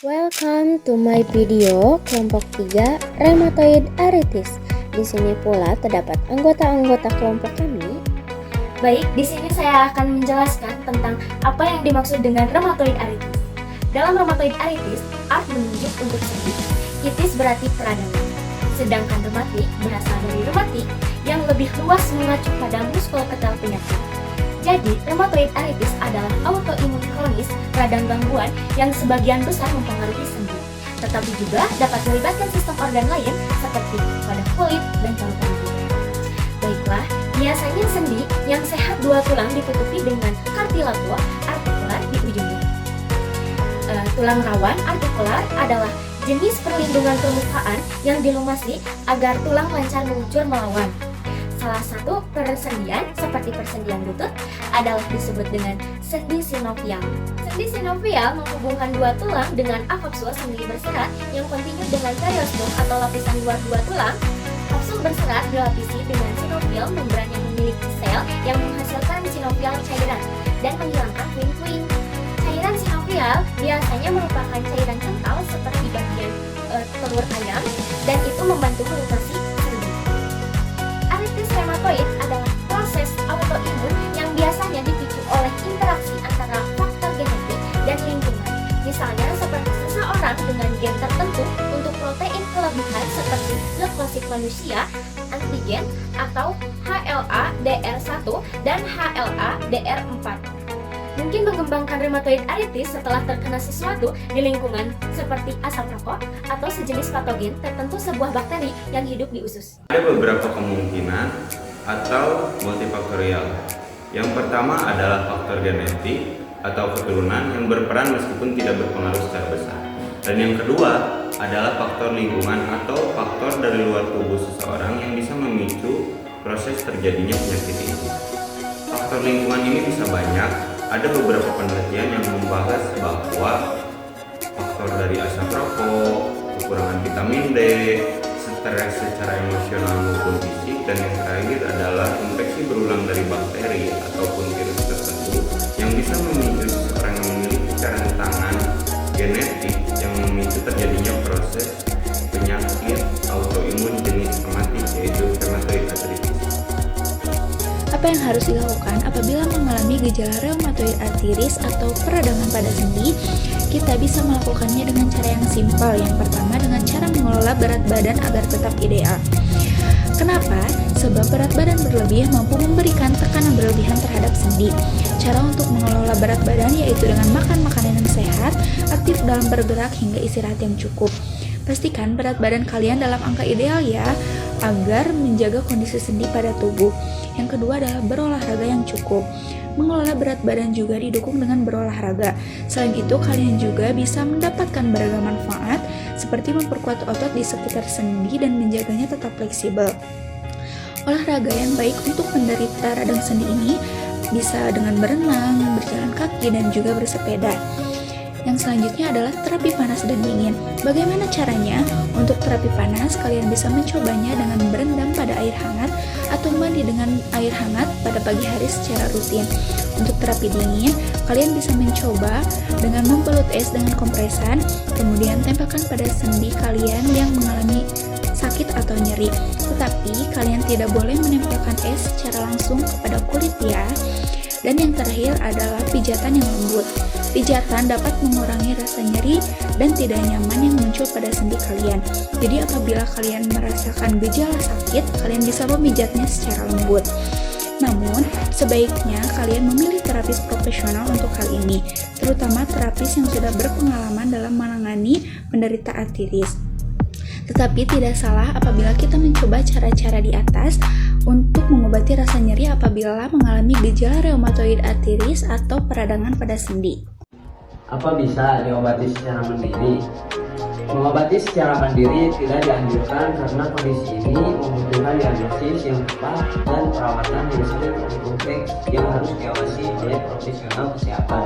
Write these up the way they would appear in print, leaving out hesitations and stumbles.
Welcome to my video kelompok 3 Rheumatoid Arthritis. Di sini pula terdapat anggota-anggota kelompok kami. Baik, di sini saya akan menjelaskan tentang apa yang dimaksud dengan rheumatoid arthritis. Dalam rheumatoid arthritis, art menunjuk untuk sendi. Itis berarti peradangan. Sedangkan rheumatik berasal dari rheumatik yang lebih luas mengacu pada muskuloskeletal penyakit. Jadi, rheumatoid arthritis adalah autoimun kronis radang gangguan yang sebagian besar mempengaruhi sendi, tetapi juga dapat melibatkan sistem organ lain seperti pada kulit dan calokan tubuh. Baiklah, biasanya sendi yang sehat dua tulang ditutupi dengan kartilago artikular di ujungnya. Tulang rawan artikular adalah jenis perlindungan permukaan yang dilumasi agar tulang lancar meluncur melawan. Salah satu persendian seperti persendian lutut adalah disebut dengan sendi sinovial. Sendi sinovial menghubungkan dua tulang dengan akapsul sendi berserat yang kontinu dengan periostom atau lapisan luar dua tulang. Kapsul berserat dilapisi dengan sinovial membran yang memiliki sel yang menghasilkan sinovial cairan dan menghilangkan puing-puing. Cairan sinovial biasanya merupakan cairan kental seperti bagian telur ayam dan itu membantu melumasi sendi. Arthritis rheumatoid adalah proses autoimun yang biasanya dipicu oleh interaksi antara faktor genetik dan lingkungan. Misalnya seperti seseorang dengan gen tertentu untuk protein kelebihan seperti leukosit manusia, antigen, atau HLA-DR1 dan HLA-DR4. Mungkin mengembangkan rheumatoid arthritis setelah terkena sesuatu di lingkungan seperti asap rokok atau sejenis patogen tertentu sebuah bakteri yang hidup di usus. Ada beberapa kemungkinan atau multifaktorial. Yang pertama adalah faktor genetik atau keturunan yang berperan meskipun tidak berpengaruh secara besar. Dan yang kedua adalah faktor lingkungan atau faktor dari luar tubuh seseorang yang bisa memicu proses terjadinya penyakit ini. Faktor lingkungan ini bisa banyak. Ada beberapa penelitian yang membahas bahwa faktor dari asap rokok, kekurangan vitamin D, stres secara emosional maupun fisik, dan yang terakhir adalah infeksi berulang dari bakteri ataupun virus tertentu yang bisa memicu seseorang yang memiliki kerentanan genetik yang memicu terjadinya proses penyakit autoimun jenis rheumatik yaitu rheumatoid arthritis. Apa yang harus dilakukan apabila mengalami gejala rheumatoid arthritis atau peradangan pada sendi? Kita bisa melakukannya dengan cara yang simpel. Yang pertama dengan cara mengelola berat badan agar tetap ideal. Kenapa? Sebab berat badan berlebih mampu memberikan tekanan berlebihan terhadap sendi. Cara untuk mengelola berat badan yaitu dengan makan makanan yang sehat, aktif dalam bergerak hingga istirahat yang cukup. Pastikan berat badan kalian dalam angka ideal ya, agar menjaga kondisi sendi pada tubuh. Yang kedua adalah berolahraga yang cukup. Mengelola berat badan juga didukung dengan berolahraga. Selain itu, kalian juga bisa mendapatkan beragam manfaat seperti memperkuat otot di sekitar sendi dan menjaganya tetap fleksibel. Olahraga yang baik untuk penderita radang sendi ini bisa dengan berenang, berjalan kaki, dan juga bersepeda. Yang selanjutnya adalah terapi panas dan dingin. Bagaimana caranya? Untuk terapi panas, kalian bisa mencobanya dengan berendam pada air hangat atau mandi dengan air hangat pada pagi hari secara rutin. Untuk terapi dingin, kalian bisa mencoba dengan membelut es dengan kompresan, kemudian tempelkan pada sendi kalian yang mengalami sakit atau nyeri. Tetapi, kalian tidak boleh menempelkan es secara langsung kepada kulit ya. Dan yang terakhir adalah pijatan yang lembut. Pijatan dapat mengurangi rasa nyeri dan tidak nyaman yang muncul pada sendi kalian. Jadi apabila kalian merasakan gejala sakit, kalian bisa memijatnya secara lembut. Namun, sebaiknya kalian memilih terapis profesional untuk hal ini, terutama terapis yang sudah berpengalaman dalam menangani penderita artritis. Tetapi tidak salah apabila kita mencoba cara-cara di atas untuk mengobati rasa nyeri apabila mengalami gejala rheumatoid arthritis atau peradangan pada sendi. Apa bisa diobati secara mandiri? Mengobati secara mandiri tidak dianjurkan karena kondisi ini membutuhkan diagnosis yang tepat dan perawatan yang sering kompleks yang harus diawasi oleh profesional kesehatan.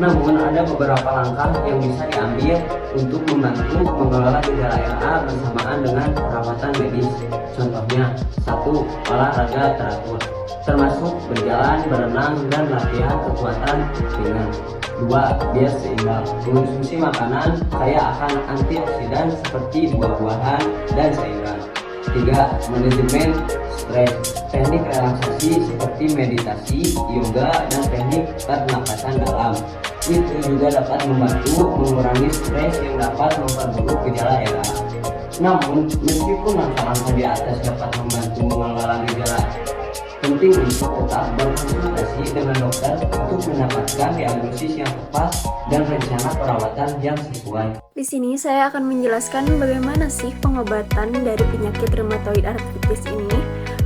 Namun ada beberapa langkah yang bisa diambil untuk membantu mengelola gejala RA bersamaan dengan perawatan medis. Contohnya, 1. Olahraga teratur. termasuk berjalan, berenang, dan latihan kekuatan ringan. 2. Biar seimbang. Konsumsi makanan kaya akan antioksidan seperti buah-buahan dan sayuran. 3. Manajemen stres. Teknik relaksasi seperti meditasi, yoga, dan teknik pernapasan dalam itu juga dapat membantu mengurangi stres yang dapat memperburuk gejala ERA. Namun, meskipun langkah-langkah di atas dapat membantu mengelola gejala, penting untuk tetap berkonsultasi dengan dokter untuk mendapatkan diagnosis yang tepat dan rencana perawatan yang sesuai. Di sini saya akan menjelaskan bagaimana sih pengobatan dari penyakit rheumatoid arthritis ini.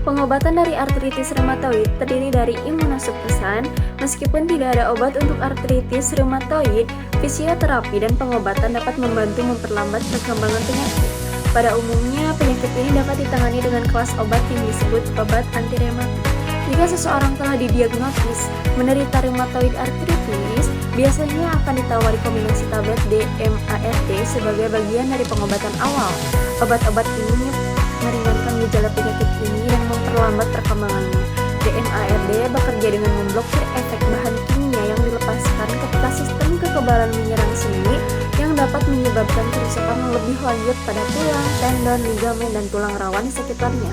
Pengobatan dari artritis rheumatoid terdiri dari imunosupresan. Meskipun tidak ada obat untuk artritis rheumatoid, fisioterapi dan pengobatan dapat membantu memperlambat perkembangan penyakit. Pada umumnya, penyakit ini dapat ditangani dengan kelas obat yang disebut obat anti-rematik. Jika seseorang telah didiagnosis menderita rheumatoid arthritis, biasanya akan ditawari kombinasi tablet DMARD sebagai bagian dari pengobatan awal. Obat-obat ini meringankan gejala penyakit ini dan memperlambat perkembangannya. DMARD bekerja dengan memblokir efek bahan kimia yang dilepaskan ketika sistem kekebalan menyerang sendi yang dapat menyebabkan kerusakan lebih lanjut pada tulang, tendon, ligamen, dan tulang rawan di sekitarnya.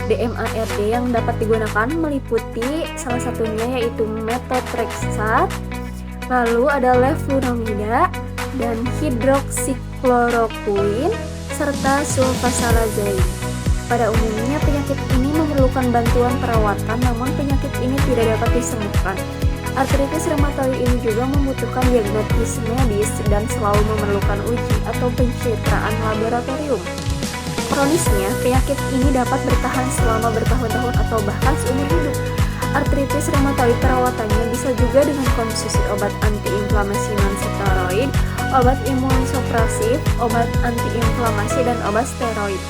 DMARD yang dapat digunakan meliputi salah satunya yaitu methotrexate, lalu ada leflunomida dan hidroksikloroquine serta sulfasalazine. Pada umumnya penyakit ini memerlukan bantuan perawatan, namun penyakit ini tidak dapat disembuhkan. Artritis rheumatoid ini juga membutuhkan diagnosis medis dan selalu memerlukan uji atau pencitraan laboratorium. Kronisnya, penyakit ini dapat bertahan selama bertahun-tahun atau bahkan seumur hidup. Artritis rheumatoid perawatannya bisa juga dengan konsumsi obat antiinflamasi non-steroid, obat imunosupresif, obat antiinflamasi, dan obat steroid.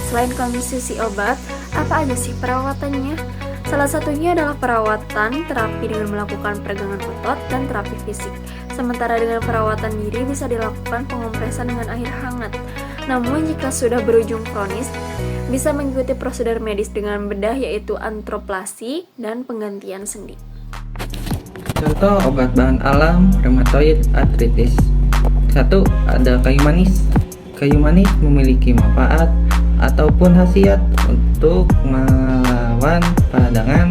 Selain konsumsi obat, apa aja sih perawatannya? Salah satunya adalah perawatan terapi dengan melakukan peregangan otot dan terapi fisik. Sementara dengan perawatan diri bisa dilakukan pengompresan dengan air hangat. Namun jika sudah berujung kronis, bisa mengikuti prosedur medis dengan bedah yaitu antroplasi dan penggantian sendi. Contoh obat bahan alam rheumatoid arthritis. 1. Ada kayu manis. Kayu manis memiliki manfaat ataupun khasiat untuk melawan peradangan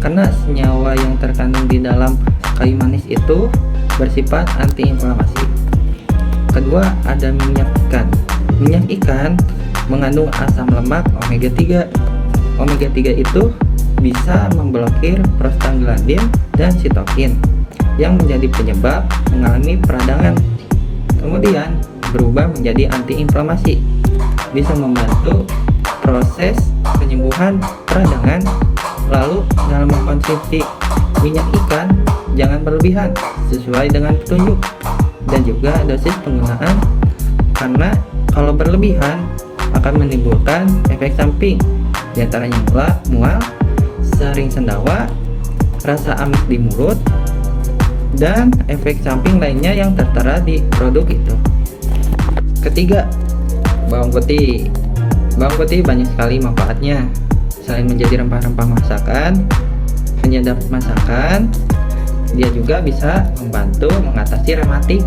karena senyawa yang terkandung di dalam kayu manis itu bersifat antiinflamasi. Kedua, ada minyak ikan. Minyak ikan mengandung asam lemak omega 3. Omega 3 itu bisa memblokir prostaglandin dan sitokin yang menjadi penyebab mengalami peradangan. Kemudian berubah menjadi antiinflamasi, bisa membantu proses penyembuhan peradangan. Lalu dalam mengkonsumsi minyak ikan jangan berlebihan, sesuai dengan petunjuk, dan juga dosis penggunaan, karena kalau berlebihan akan menimbulkan efek samping, diantaranya mual, sering sendawa, rasa amis di mulut, dan efek samping lainnya yang tertera di produk itu. Ketiga, bawang putih. Bawang putih banyak sekali manfaatnya. Selain menjadi rempah-rempah masakan, penyedap masakan, dia juga bisa membantu mengatasi rematik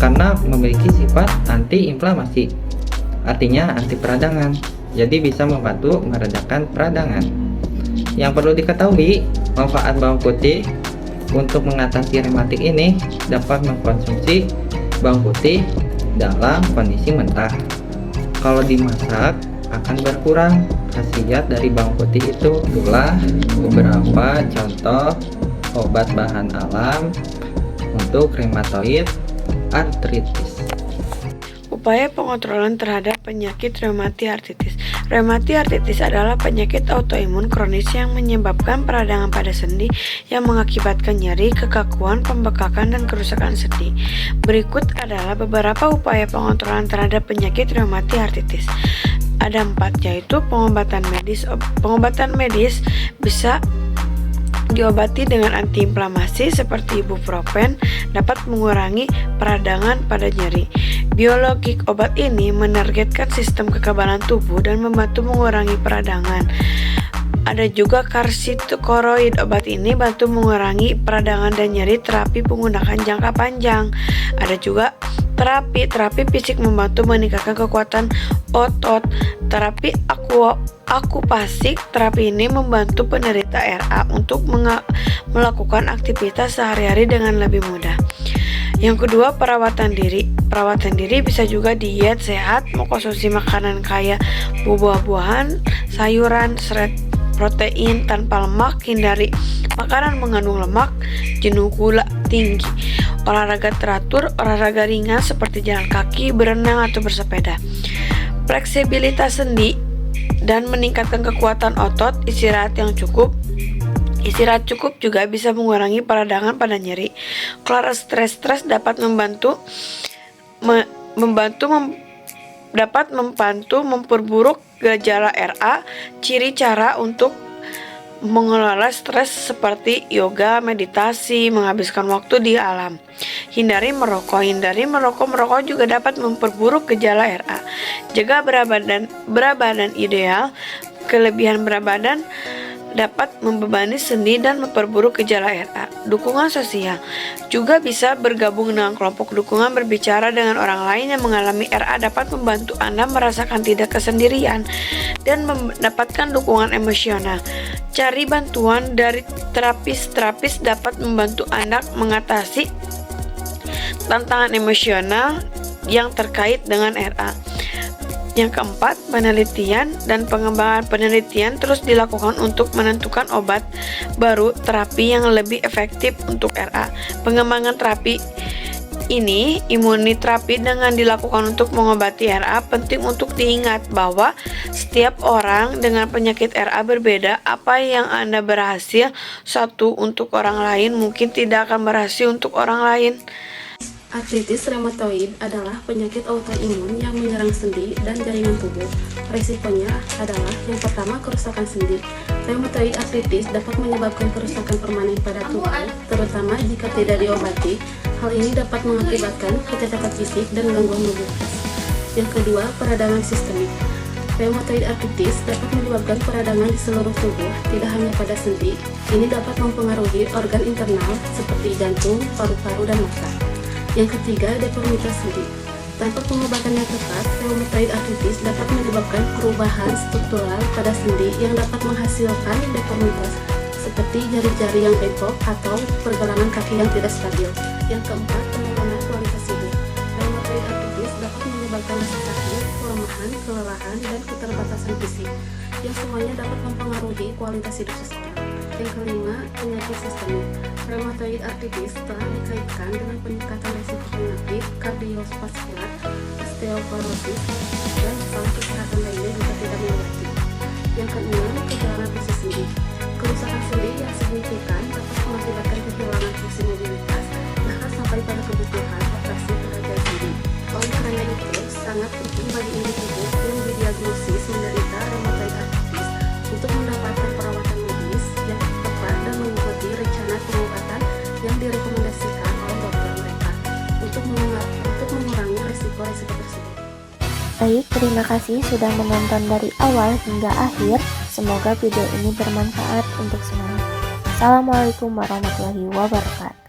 karena memiliki sifat antiinflamasi, artinya anti peradangan. Jadi bisa membantu meredakan peradangan. Yang perlu diketahui, manfaat bawang putih untuk mengatasi rematik ini dapat mengkonsumsi bawang putih dalam kondisi mentah. Kalau dimasak akan berkurang khasiat dari bawang putih itu. Itulah beberapa contoh obat bahan alam untuk rheumatoid arthritis. Upaya pengontrolan terhadap penyakit rheumatoid arthritis. Rheumatoid arthritis adalah penyakit autoimun kronis yang menyebabkan peradangan pada sendi yang mengakibatkan nyeri, kekakuan, pembekakan, dan kerusakan sendi. Berikut adalah beberapa upaya pengontrolan terhadap penyakit rheumatoid arthritis. Ada 4, yaitu pengobatan medis. Pengobatan medis bisa diobati dengan antiinflamasi seperti ibuprofen, dapat mengurangi peradangan pada nyeri. Biologik obat ini menargetkan sistem kekebalan tubuh dan membantu mengurangi peradangan. Ada juga karsitokoroid. Obat ini bantu mengurangi peradangan dan nyeri. Terapi menggunakan jangka panjang. Ada juga terapi fisik membantu meningkatkan kekuatan otot. Terapi akupasik. Terapi ini membantu penderita RA untuk melakukan aktivitas sehari-hari dengan lebih mudah. Yang kedua, perawatan diri. Perawatan diri bisa juga diet sehat, mengkonsumsi makanan kaya buah-buahan, sayuran, serat protein tanpa lemak, hindari makanan mengandung lemak, jenuh gula tinggi. Olahraga teratur, olahraga ringan seperti jalan kaki, berenang atau bersepeda. Fleksibilitas sendi dan meningkatkan kekuatan otot, istirahat yang cukup. Istirahat cukup juga bisa mengurangi peradangan pada nyeri. Keluar stres dapat membantu memperburuk gejala RA. Ciri cara untuk mengelola stres seperti yoga, meditasi, menghabiskan waktu di alam. Hindari merokok. Merokok juga dapat memperburuk gejala RA. Jaga berat badan ideal. Kelebihan berat badan dapat membebani sendi dan memperburuk gejala RA. Dukungan sosial juga bisa bergabung dengan kelompok dukungan. Berbicara dengan orang lain yang mengalami RA dapat membantu Anda merasakan tidak kesendirian dan mendapatkan dukungan emosional. Cari bantuan dari terapis dapat membantu Anda mengatasi tantangan emosional yang terkait dengan RA. Yang keempat, penelitian dan pengembangan penelitian terus dilakukan untuk menentukan obat baru terapi yang lebih efektif untuk RA. Pengembangan terapi ini, imuniterapi dengan dilakukan untuk mengobati RA. Penting untuk diingat bahwa setiap orang dengan penyakit RA berbeda. Apa yang Anda berhasil satu untuk orang lain mungkin tidak akan berhasil untuk orang lain. Artritis reumatoid adalah penyakit autoimun yang menyerang sendi dan jaringan tubuh. Risikonya adalah yang pertama, kerusakan sendi. Reumatoid artritis dapat menyebabkan kerusakan permanen pada tubuh, terutama jika tidak diobati. Hal ini dapat mengakibatkan kecacatan fisik dan gangguan mobilitas. Yang kedua, peradangan sistemik. Reumatoid artritis dapat menyebabkan peradangan di seluruh tubuh, tidak hanya pada sendi. Ini dapat mempengaruhi organ internal seperti jantung, paru-paru, dan mata. Yang ketiga, deformitas sendi. Tanpa pengobatan yang tepat, reumatoid artritis dapat menyebabkan perubahan struktural pada sendi yang dapat menghasilkan deformitas seperti jari-jari yang bengkok atau pergelangan kaki yang tidak stabil. Yang keempat, penurunan kualitas hidup. Reumatoid artritis dapat menyebabkan rasa sakit, kelemahan, kelelahan, dan keterbatasan fisik, yang semuanya dapat mempengaruhi kualitas hidup seseorang. Yang kelima, penyakit sistemik. Reumatoid artritis telah dikaitkan dengan peningkatan risiko penyakit kardiovaskular, osteoporosis, dan masalah kesehatan lainnya jika tidak diobati. Yang keenam, kehilangan fungsi sendi. Kerusakan sendi yang signifikan dapat mengakibatkan kehilangan fungsi mobilitas, bahkan sampai pada kebutuhan operasi penggantian sendi. Oleh karena itu, sangat penting bagi individu yang didiagnosis menderita reumatoid artritis untuk mendapatkan perawatan medis yang tepat dan mengikuti rencana pengobatan yang direkomendasikan oleh dokter mereka untuk mengurangi risiko-risiko tersebut. Baik, terima kasih sudah menonton dari awal hingga akhir. Semoga video ini bermanfaat untuk semuanya. Assalamualaikum warahmatullahi wabarakatuh.